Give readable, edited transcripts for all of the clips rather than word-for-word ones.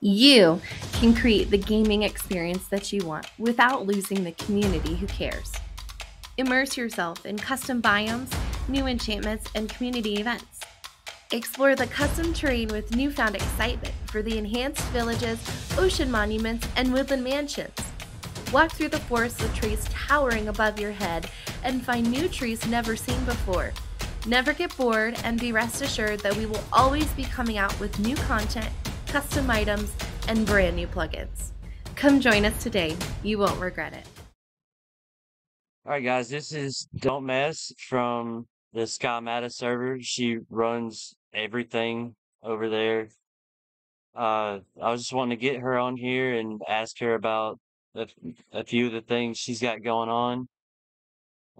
You can create the gaming experience that you want without losing the community who cares. Immerse yourself in custom biomes, new enchantments, and community events. Explore the custom terrain with newfound excitement for the enhanced villages, ocean monuments, and woodland mansions. Walk through the forest with trees towering above your head and find new trees never seen before. Never get bored, and be rest assured that we will always be coming out with new content, custom items, and brand new plugins. Come join us today. You won't regret it. All right, guys, this is Don't Mess from the Skymata server. She runs everything over there. I was just wanting to get her on here and ask her about a few of the things she's got going on.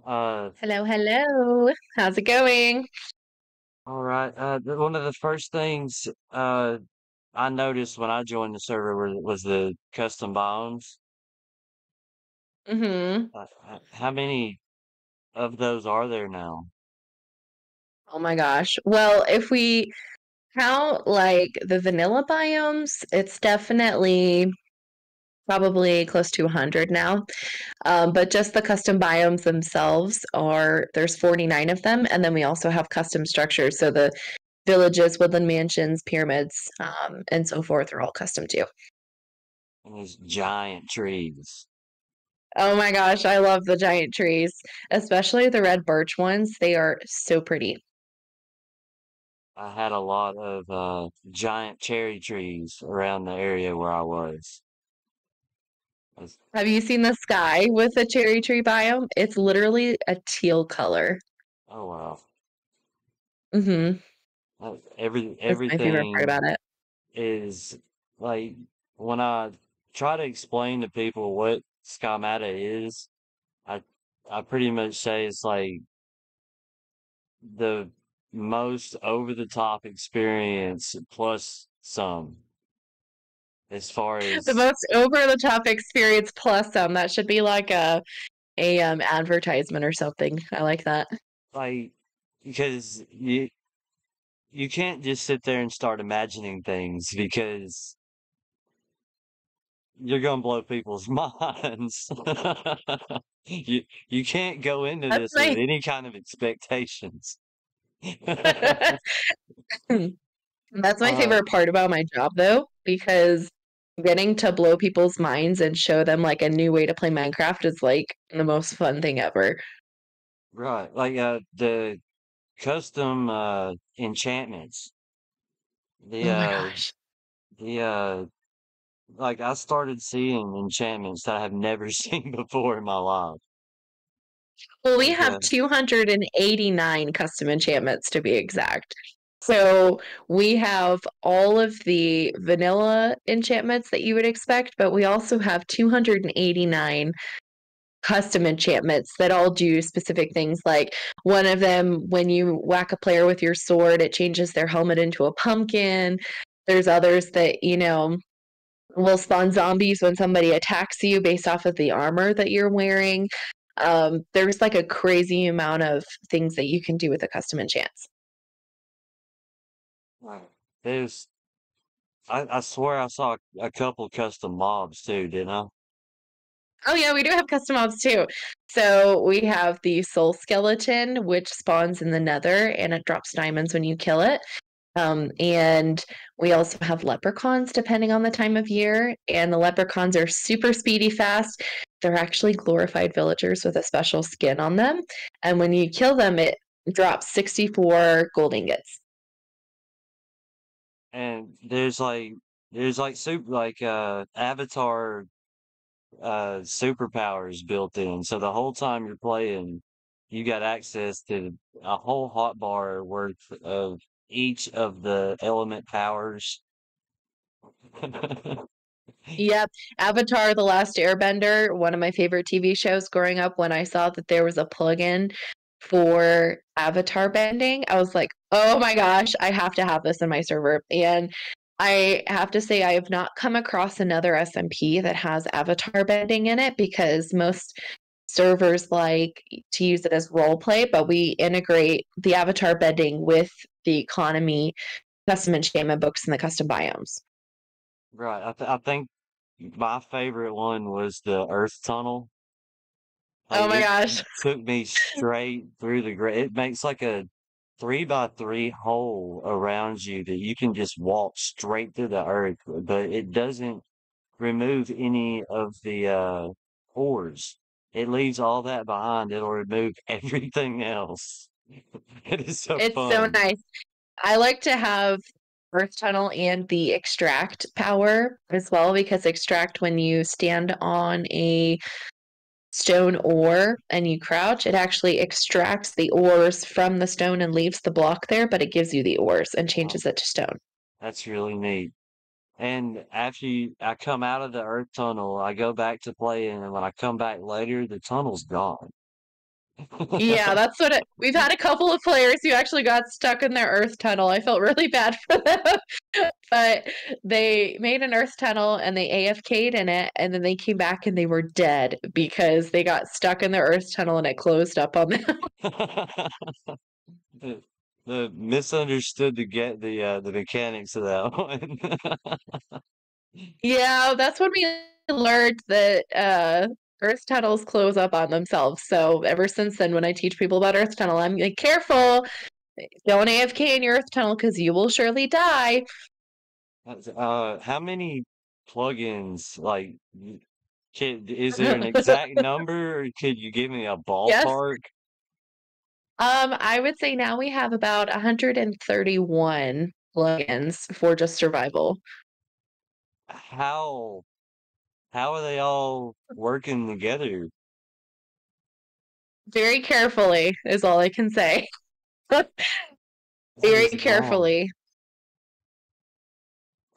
Hello. How's it going? All right. One of the first things I noticed when I joined the server was the custom biomes. Mm-hmm. How many of those are there now? Oh my gosh. Well, if we count like the vanilla biomes, it's definitely probably close to 100 now. But just the custom biomes themselves there's 49 of them. And then we also have custom structures. So the villages, woodland mansions, pyramids, and so forth are all custom too. And these giant trees. Oh my gosh, I love the giant trees, especially the red birch ones. They are so pretty. I had a lot of giant cherry trees around the area where I was. It's- Have you seen the sky with a cherry tree biome? It's literally a teal color. Oh wow. Mm-hmm. That's my favorite part Everything about it. is like when I try to explain to people what schemata is, I I pretty much say it's like the most over the top experience plus some as far The as most over the top experience plus some. That should be like a advertisement or something. I like that. like because you can't just sit there and start imagining things because you're gonna blow people's minds. You can't go into That's this with my any kind of expectations. That's my Uh, favorite part about my job though, because getting to blow people's minds and show them like a new way to play Minecraft is like the most fun thing ever. right, like the custom enchantments. The Oh my uh gosh. the like I started seeing enchantments that I have never seen before in my life. Well, we Like have 289 custom enchantments to be exact. So we have all of the vanilla enchantments that you would expect, but we also have 289 custom enchantments that all do specific things. Like one of them, when you whack a player with your sword, it changes their helmet into a pumpkin. There's others that, will spawn zombies when somebody attacks you based off of the armor that you're wearing. There's like a crazy amount of things that you can do with a custom enchants. there's I swear I saw a couple custom mobs too, didn't I? Oh yeah, we do have custom mobs too. So we have the soul skeleton, which spawns in the nether and it drops diamonds when you kill it. And we also have leprechauns depending on the time of year. And the leprechauns are super speedy fast. They're actually glorified villagers with a special skin on them. And when you kill them, it drops 64 gold ingots. And there's like super like avatar superpowers built in. So the whole time you're playing, you got access to a whole hotbar worth of each of the element powers. Yep. Avatar: The Last Airbender, one of my favorite TV shows growing up. When I saw that there was a plugin for avatar bending, I was like, oh my gosh, I have to have this in my server. And I have to say I have not come across another SMP that has avatar bending in it because most servers like to use it as role play, but we integrate the avatar bending with the economy custom enchantment books and the custom biomes. Right. I think my favorite one was the Earth Tunnel. Like Oh my it gosh. took me straight through the It makes like a 3 by 3 hole around you that you can just walk straight through the earth, but it doesn't remove any of the ores. It leaves all that behind. It'll remove everything else. It is so It's so fun. nice. I like to have Earth Tunnel and the extract power as well because extract when you stand on a stone ore and you crouch, it actually extracts the ores from the stone and leaves the block there, but it gives you the ores and Um, changes it to stone. that's really neat. And after I come out of the earth tunnel, I go back to playing, and when I come back later, the tunnel's gone. Yeah, that's what we've had a couple of players who actually got stuck in their earth tunnel. I felt really bad for them. But they made an earth tunnel and they AFK'd in it, and then they came back and they were dead because they got stuck in their earth tunnel and it closed up on them. The, the misunderstood to get the mechanics of that one. Yeah, that's when we learned that earth tunnels close up on themselves. So ever since then, when I teach people about earth tunnel, I'm like, careful, don't AFK in your earth tunnel because you will surely die. How many plugins, like, is there an exact number, or could you give me a Yes. ballpark? I would say now we have about 131 plugins for just survival. How how are they all working together? Very carefully is all I can say. That Very is long. carefully.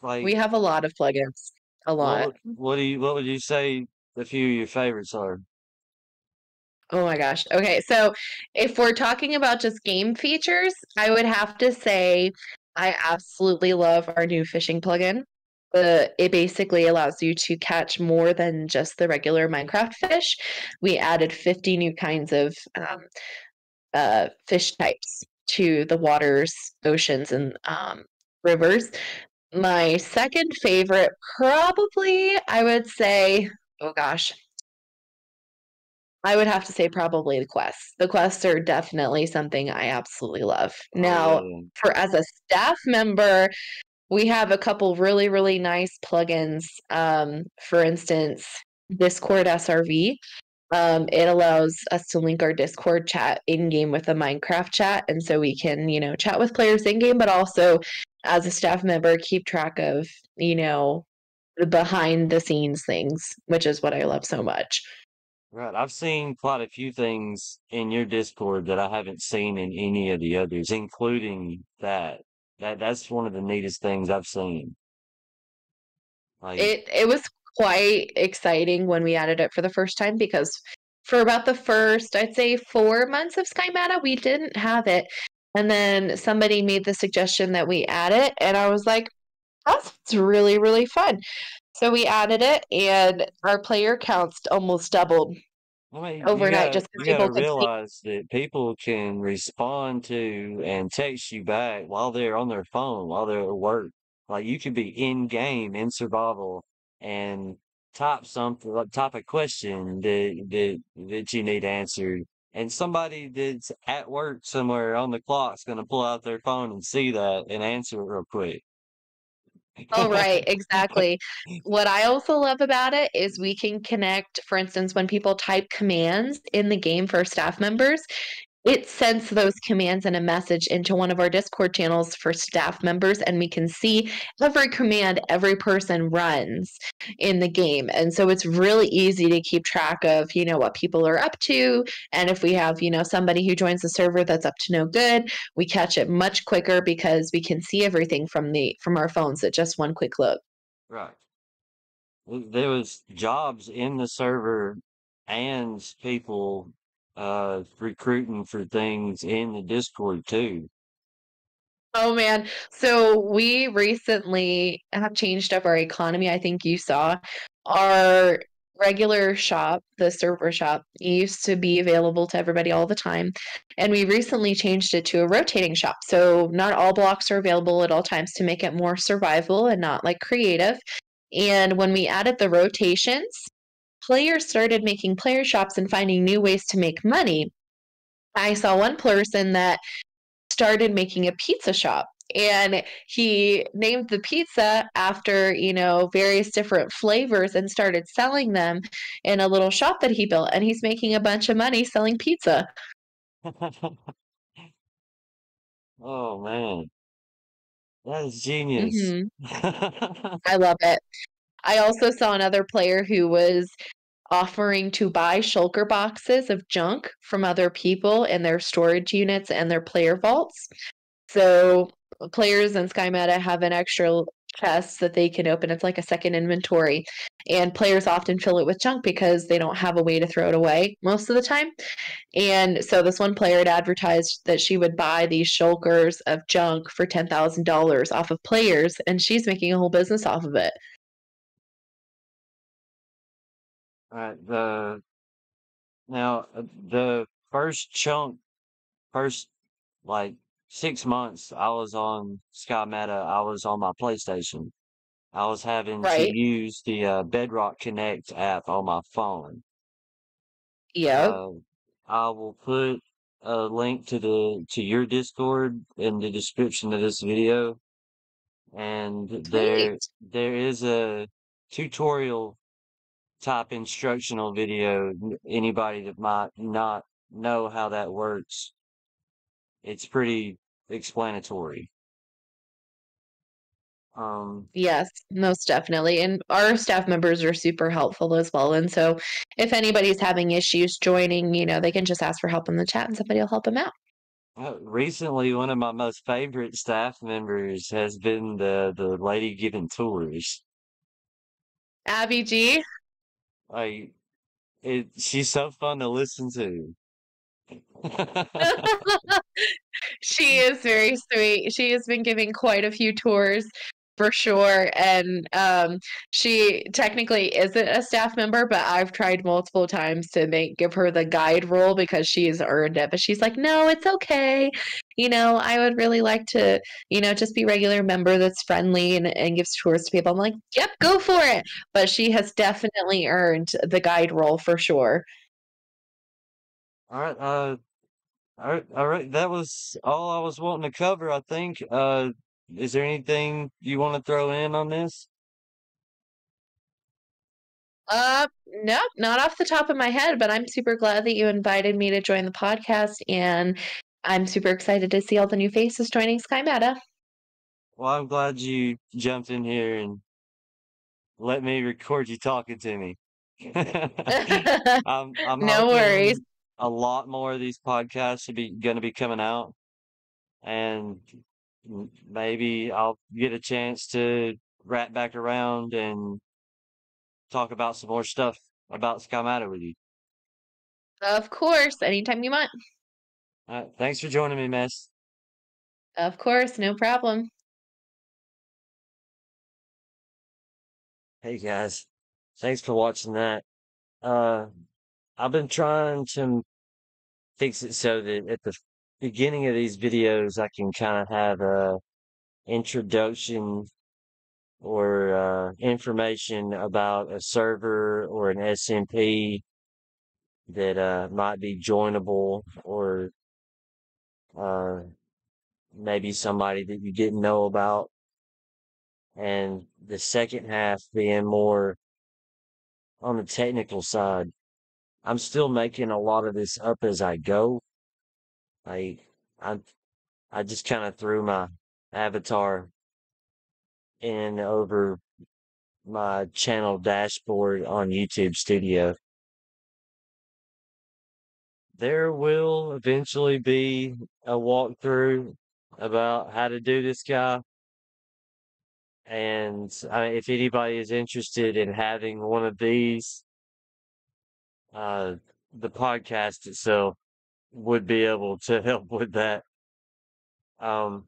We Like, have a lot of plugins. A lot. what would you say a few of your favorites are? Oh my gosh. Okay, so if we're talking about just game features, I would have to say I absolutely love our new fishing plugin. It basically allows you to catch more than just the regular Minecraft fish. We added 50 new kinds of fish types to the waters, oceans, and rivers. My second favorite, probably, I would say, oh gosh, I would have to say probably the quests. The quests are definitely something I absolutely love. Oh Now, yeah. for as a staff member, we have a couple really, really nice plugins. For instance, Discord SRV. It allows us to link our Discord chat in game with a Minecraft chat, and so we can, chat with players in game, but also as a staff member, keep track of, the behind the scenes things, which is what I love so much. Right. I've seen quite a few things in your Discord that I haven't seen in any of the others, including that. That's one of the neatest things I've seen. Like, It was quite exciting when we added it for the first time because for about the first, I'd say 4 months of Sky Meta, we didn't have it. And then somebody made the suggestion that we add it, and I was like, that's really, really fun. So we added it, and our player counts almost doubled I mean, overnight just you because gotta people could see. realize that people can respond to and text you back while they're on their phone, while they're at work. Like you could be in game in survival and type something, like type a question that you need answered, and somebody that's at work somewhere on the clock's gonna pull out their phone and see that and answer it real quick. Oh, right, exactly. What I also love about it is we can connect, for instance, when people type commands in the game for staff members, it sends those commands and a message into one of our Discord channels for staff members, and we can see every command every person runs in the game. And so it's really easy to keep track of, what people are up to. And if we have, somebody who joins the server that's up to no good, we catch it much quicker because we can see everything from our phones at just one quick look. Right. There was jobs in the server and people recruiting for things in the Discord too. Oh man. So we recently have changed up our economy. I think you saw our regular shop, the server shop, used to be available to everybody all the time. And we recently changed it to a rotating shop. So not all blocks are available at all times to make it more survival and not like creative. And when we added the rotations, players started making player shops and finding new ways to make money. I saw one person that started making a pizza shop, and he named the pizza after, various different flavors and started selling them in a little shop that he built, and he's making a bunch of money selling pizza. Oh man, that is genius. Mhm. I love it. I also saw another player who was offering to buy shulker boxes of junk from other people in their storage units and their player vaults. So players in Sky Meta have an extra chest that they can open. It's like a second inventory. And players often fill it with junk because they don't have a way to throw it away most of the time. And so this one player had advertised that she would buy these shulkers of junk for $10,000 off of players, and she's making a whole business off of it. All right, the first like 6 months I was on Sky Meta, I was on my PlayStation. I was having to Right. use the Bedrock Connect app on my phone. Yep. Uh, I will put a link to your Discord in the description of this video, and there Sweet. there is a tutorial type instructional video. Anybody that might not know how that works, it's pretty explanatory. Um, Yes, most definitely. And our staff members are super helpful as well. And so if anybody's having issues joining, they can just ask for help in the chat and somebody will help them out. Recently, one of my most favorite staff members has been the lady giving tours. Abby G. Like she's so fun to listen to. She is very sweet. She has been giving quite a few tours for sure. And she technically isn't a staff member, but I've tried multiple times to give her the guide role because she's earned it. But she's like, no, it's okay. I would really like to, just be a regular member that's friendly and gives tours to people. I'm like, yep, go for it. But she has definitely earned the guide role for sure. All right, all right. That was all I was wanting to cover, I think. Is there anything you want to throw in on this? No, not off the top of my head, but I'm super glad that you invited me to join the podcast, and I'm super excited to see all the new faces joining Sky Meta. Well, I'm glad you jumped in here and let me record you talking to me. I'm No worries. hoping a lot more of these podcasts should be going to be coming out, and maybe I'll get a chance to wrap back around and talk about some more stuff about Sky Matter with you. Of course, anytime you want. All right, thanks for joining me, Miss. Of course, no problem. Hey guys, thanks for watching that. Uh, I've been trying to fix it so that at the beginning of these videos, I can kind of have a introduction or information about a server or an SMP that might be joinable, or uh, maybe somebody that you didn't know about. And the second half being more on the technical side. I'm still making a lot of this up as I go. I I I just kind of threw my avatar in over my channel dashboard on YouTube Studio. There will eventually be a walkthrough about how to do this guy. And if anybody is interested in having one of these, uh, the podcast itself would be able to help with that. Um,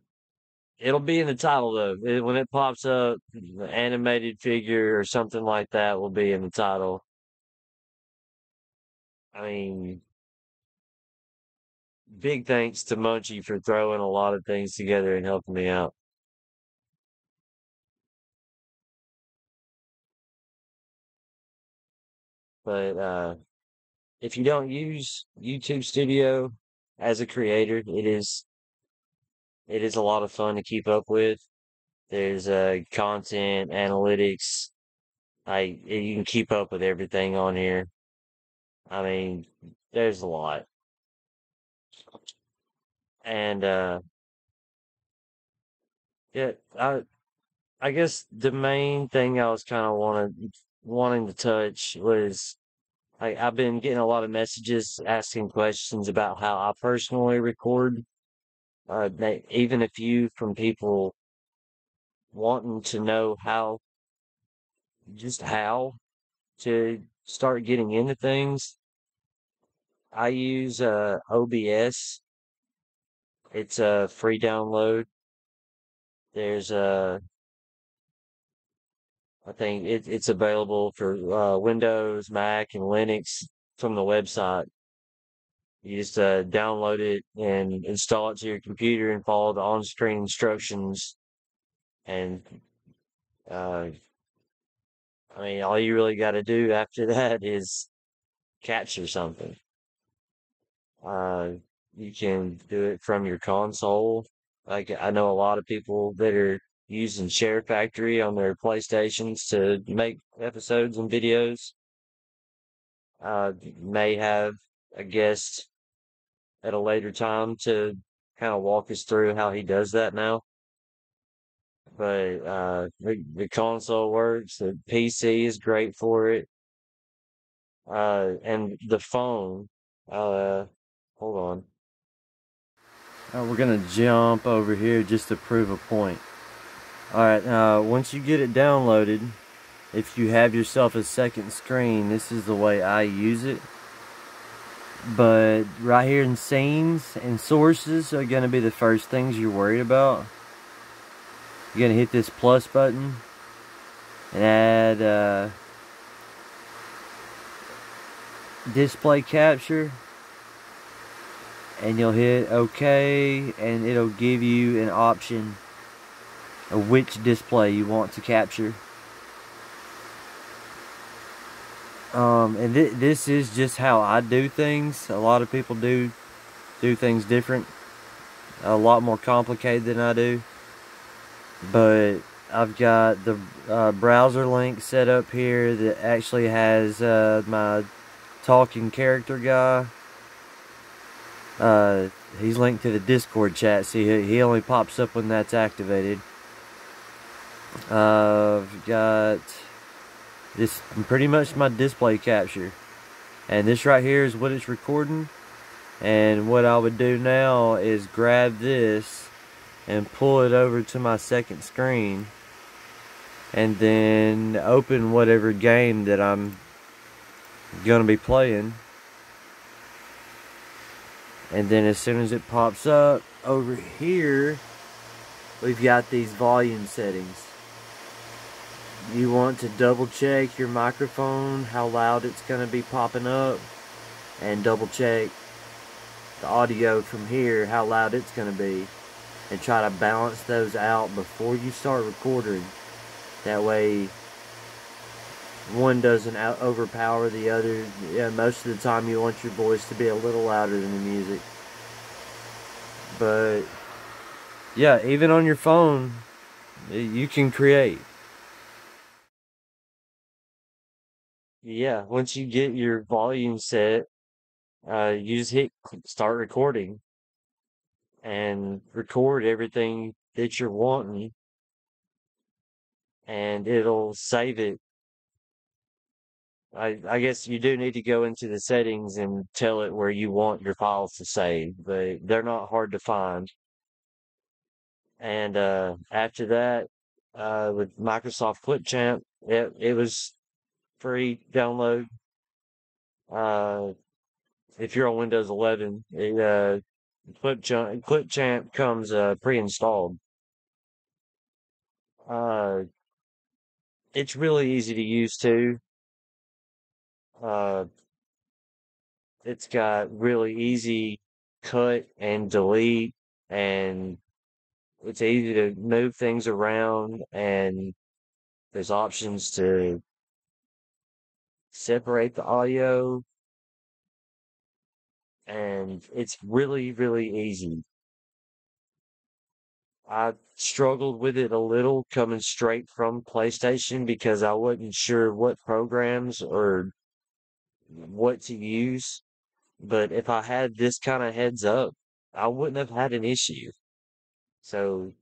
It'll be in the title though. When it pops up, the animated figure or something like that will be in the title. I mean, big thanks to Munchie for throwing a lot of things together and helping me out. But if you don't use YouTube Studio as a creator, it is a lot of fun to keep up with. There's content, analytics. You can keep up with everything on here. I mean, there's a lot. And yeah, I guess the main thing I was kind of wanting to touch was I've been getting a lot of messages asking questions about how I personally record. Even a few from people wanting to know just how to start getting into things. I use OBS. It's a free download. There's I think it's available for Windows, Mac, and Linux from the website. You just download it and install it to your computer and follow the on-screen instructions. And uh, I mean, all you really got to do after that is capture something. Uh, you can do it from your console. Like I know a lot of people that are using Share Factory on their PlayStations to make episodes and videos. May have a guest at a later time to kind of walk us through how he does that now. But the console works. The PC is great for it. And the phone. Hold on. We're gonna jump over here just to prove a point. Alright, once you get it downloaded, if you have yourself a second screen, this is the way I use it. But right here in scenes and sources are gonna be the first things you're worried about. You're gonna hit this plus button and add display capture, and you'll hit OK, and it'll give you an option of which display you want to capture. And this is just how I do things. A lot of people do things different, a lot more complicated than I do. But I've got the browser link set up here that actually has my talking character guy. He's linked to the Discord chat. See, he only pops up when that's activated. I've got this pretty much my display capture, and this right here is what it's recording. And what I would do now is grab this and pull it over to my second screen, and then open whatever game that I'm gonna be playing. And then as soon as it pops up over here, we've got these volume settings. You want to double check your microphone, how loud it's going to be popping up, and double check the audio from here, how loud it's going to be, and try to balance those out before you start recording. That way one doesn't overpower the other. Yeah, most of the time you want your voice to be a little louder than the music. But yeah, even on your phone, you can create. Yeah, once you get your volume set, you just hit start recording and record everything that you're wanting, and it'll save it. I guess you do need to go into the settings and tell it where you want your files to save, but they're not hard to find. And after that, with Microsoft Clipchamp, it was free download. If you're on Windows 11, Clipchamp comes pre-installed. Uh, it's really easy to use too. Uh, it's got really easy cut and delete, and it's easy to move things around, and there's options to separate the audio, and it's really, really easy. I struggled with it a little coming straight from PlayStation because I wasn't sure what programs or what to use. But if I had this kind of heads up, I wouldn't have had an issue. So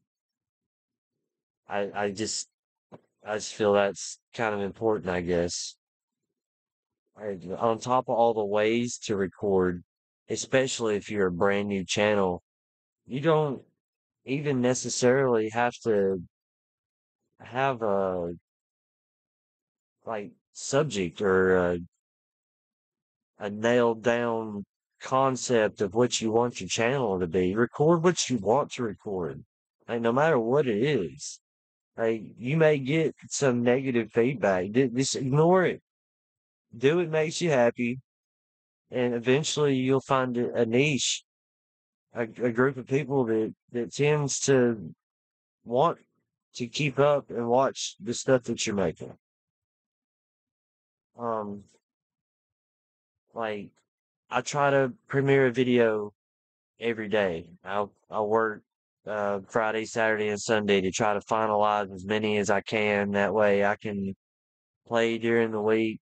I just feel that's kind of important, I guess. On top of all the ways to record, especially if you're a brand new channel, you don't even necessarily have to have a like subject or a nailed down concept of what you want your channel to be. Record what you want to record. Like no matter what it is. Like you may get some negative feedback. Just ignore it. Do what makes you happy, and eventually you'll find a niche, a group of people that tends to want to keep up and watch the stuff that you're making. Um, like I try to premiere a video every day. I'll work Friday, Saturday, and Sunday to try to finalize as many as I can. That way I can play during the week,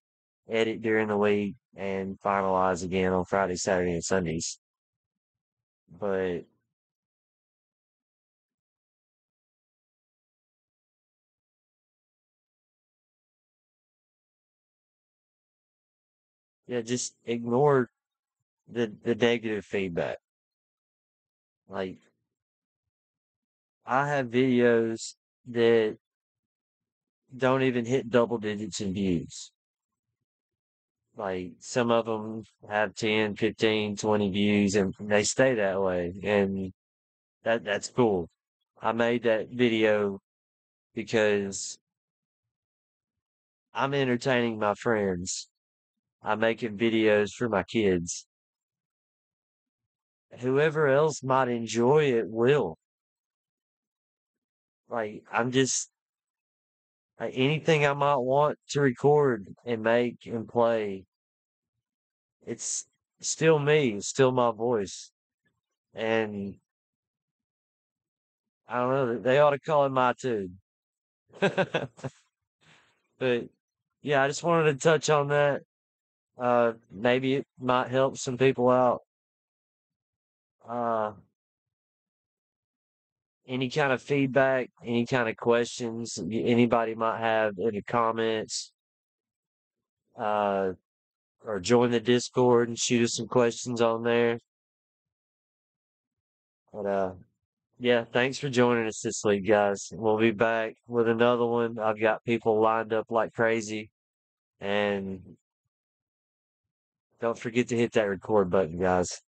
edit during the week, and finalize again on Friday, Saturday, and Sundays. But yeah, just ignore the negative feedback. Like I have videos that don't even hit double digits in views. Like some of them have 10, 15, 20 views and they stay that way. And that's cool. I made that video because I'm entertaining my friends. I'm making videos for my kids. Whoever else might enjoy it will. Like I'm just like anything I might want to record and make and play, it's still me, it's still my voice. And I don't know, they ought to call it my tune. But yeah, I just wanted to touch on that. Maybe it might help some people out. Uh, any kind of feedback, any kind of questions anybody might have in the comments, uh, or join the Discord and shoot us some questions on there. But yeah, thanks for joining us this week, guys. We'll be back with another one. I've got people lined up like crazy. And don't forget to hit that record button, guys.